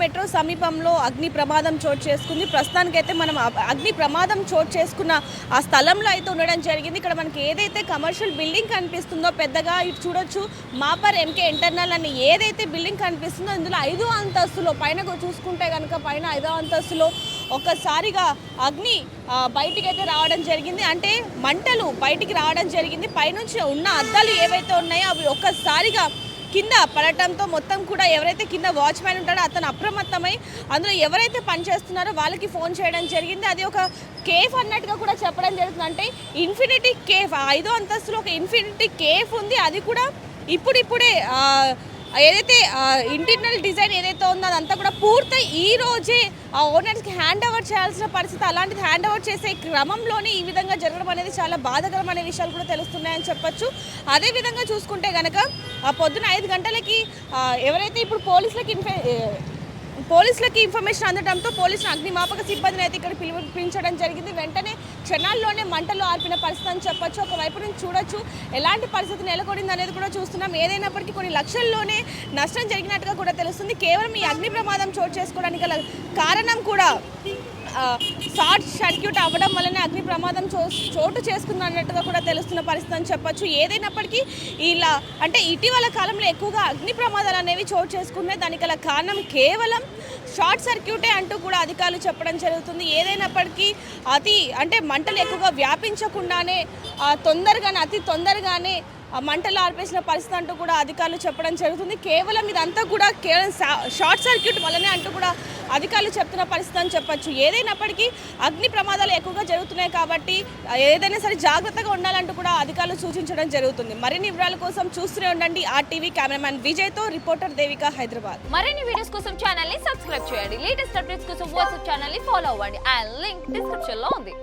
Metro సమీపంలో అగ్ని ప్రమాదం చోటు చేసుకుంది. ప్రస్తుతానికైతే మనం అగ్ని ప్రమాదం చోటు చేసుకున్న ఆ స్థలంలో అయితే ఉండడం జరిగింది. ఇక్కడ మనకి ఏదైతే కమర్షియల్ బిల్డింగ్ కనిపిస్తుందో పెద్దగా ఇటు చూడొచ్చు మాపర్ ఎంకే ఇంటర్నల్ అని ఏదైతే బిల్డింగ్ కనిపిస్తుందో ఇందులో 5వ అంతస్తులో పైన చూసుకుంటే కనుక పైన 5వ అంతస్తులో ఒక్కసారిగా అగ్ని బయటికి అయితే రావడం జరిగింది. అంటే మంటలు బయటికి రావడం జరిగింది. పైనుంచి ఉన్న అద్దాలు ఏవైతే ఉన్నాయో అవి ఒక్కసారిగా కింద పడటంతో మొత్తం కూడా ఎవరైతే కింద వాచ్మ్యాన్ ఉంటాడో అతను అప్రమత్తమై అందులో ఎవరైతే పనిచేస్తున్నారో వాళ్ళకి ఫోన్ చేయడం జరిగింది. అది ఒక కేఫ్ అన్నట్టుగా కూడా చెప్పడం జరుగుతుంది. అంటే ఇన్ఫినిటీ కేఫ్ 5వ అంతస్తులో ఒక ఇన్ఫినిటీ కేఫ్ ఉంది. అది కూడా ఇప్పుడిప్పుడే ఏదైతే ఇంటర్నల్ డిజైన్ ఏదైతే ఉందో అదంతా కూడా పూర్తి ఈ రోజే ఆ ఓనర్స్కి హ్యాండ్ ఓవర్ చేయాల్సిన పరిస్థితి. అలాంటిది హ్యాండ్ ఓవర్ చేసే క్రమంలోనే ఈ విధంగా జరగడం అనేది చాలా బాధాకరమైన విషయాలు కూడా తెలుస్తున్నాయని చెప్పొచ్చు. అదేవిధంగా చూసుకుంటే కనుక పొద్దున 5 గంటలకి ఎవరైతే ఇప్పుడు పోలీసులకి ఇన్ఫర్మేషన్ అందడంతో పోలీసులు అగ్నిమాపక సిబ్బందిని అయితే ఇక్కడ పిలిపించడం జరిగింది. వెంటనే క్షణాల్లోనే మంటలు ఆర్పిన పరిస్థితి అని చెప్పొచ్చు. ఒకవైపు నుంచి చూడొచ్చు ఎలాంటి పరిస్థితి నెలకొడింది అనేది కూడా చూస్తున్నాం. ఏదైనప్పటికీ కొన్ని లక్షల్లోనే నష్టం జరిగినట్టుగా కూడా తెలుస్తుంది. కేవలం ఈ అగ్ని ప్రమాదం చోటు చేసుకోవడానికి గల కారణం కూడా షార్ట్ సర్క్యూట్ అవ్వడం వల్లనే అగ్ని ప్రమాదం చోటు చేసుకుంది అన్నట్టుగా కూడా తెలుస్తున్న పరిస్థితి అని చెప్పొచ్చు. ఏదైనప్పటికీ ఇలా అంటే ఇటీవల కాలంలో ఎక్కువగా అగ్ని ప్రమాదాలు అనేవి చోటు చేసుకున్నాయి. దానికి గల కారణం కేవలం షార్ట్ సర్క్యూటే అంటూ కూడా అధికారులు చెప్పడం జరుగుతుంది. ఏదైనప్పటికీ అంటే మంటలు ఎక్కువగా వ్యాపించకుండానే అతి తొందరగానే మంటలు ఆర్పేసిన పరిస్థితి అంటూ కూడా అధికారులు చెప్పడం జరుగుతుంది. కేవలం ఇదంతా కూడా కేవలం షార్ట్ సర్క్యూట్ వల్లనే అంటూ కూడా అధికారులు చెప్తున్న పరిస్థితి అని చెప్పొచ్చు. ఏదైనప్పటికీ అగ్ని ప్రమాదాలు ఎక్కువగా జరుగుతున్నాయి కాబట్టి ఏదైనా సరే జాగ్రత్తగా ఉండాలంటూ కూడా అధికారులు సూచించడం జరుగుతుంది. మరిన్ని వివరాల కోసం చూస్తూనే ఉండండి RTV. కెమెరామ్యాన్ విజయ్తో రిపోర్టర్ దేవిక, హైదరాబాద్. మరిన్ని వీడియోస్ కోసం ఛానల్ ని సబ్స్క్రైబ్ చేయండి. లేటెస్ట్ అప్డేట్స్ కోసం వాట్సాప్ ఛానల్ ని ఫాలో అవ్వండి. ఆ లింక్ డిస్క్రిప్షన్ లో ఉంది.